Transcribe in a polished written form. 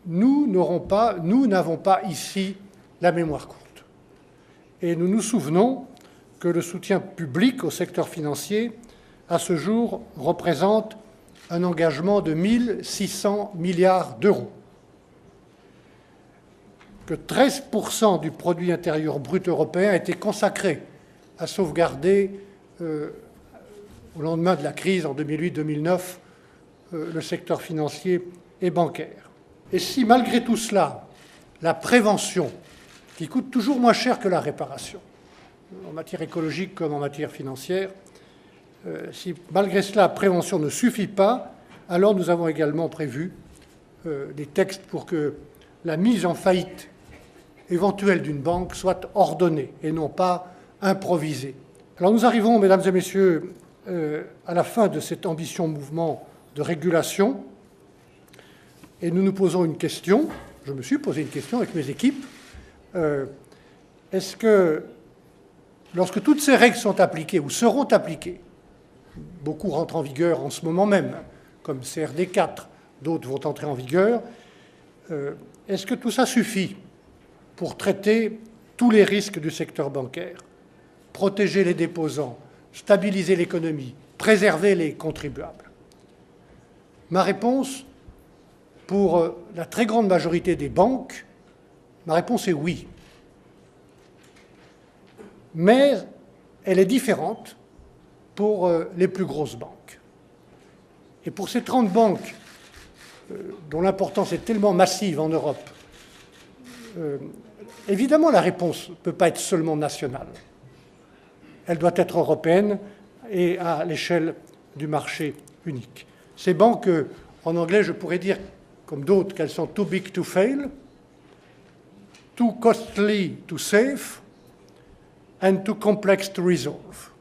nous n'avons pas ici la mémoire courte. Et nous nous souvenons que le soutien public au secteur financier, à ce jour, représente un engagement de 1 600 milliards d'euros, que 13% du produit intérieur brut européen a été consacré à sauvegarder, au lendemain de la crise en 2008-2009, le secteur financier et bancaire. Et si, malgré tout cela, la prévention, qui coûte toujours moins cher que la réparation, en matière écologique comme en matière financière, si malgré cela la prévention ne suffit pas, alors nous avons également prévu des textes pour que la mise en faillite éventuelle d'une banque soit ordonnée et non pas improvisée. Alors nous arrivons, mesdames et messieurs, à la fin de cet ambitieux mouvement de régulation et nous nous posons une question. Je me suis posé une question avec mes équipes. Est-ce que, lorsque toutes ces règles sont appliquées ou seront appliquées, beaucoup rentrent en vigueur en ce moment même, comme CRD 4, d'autres vont entrer en vigueur, est-ce que tout ça suffit pour traiter tous les risques du secteur bancaire, protéger les déposants, stabiliser l'économie, préserver les contribuables? Ma réponse, pour la très grande majorité des banques, ma réponse est oui. Mais elle est différente pour les plus grosses banques. Et pour ces 30 banques, dont l'importance est tellement massive en Europe, évidemment la réponse ne peut pas être seulement nationale. Elle doit être européenne et à l'échelle du marché unique. Ces banques, en anglais, je pourrais dire, comme d'autres, qu'elles sont too big to fail, too costly to save, and too complex to resolve.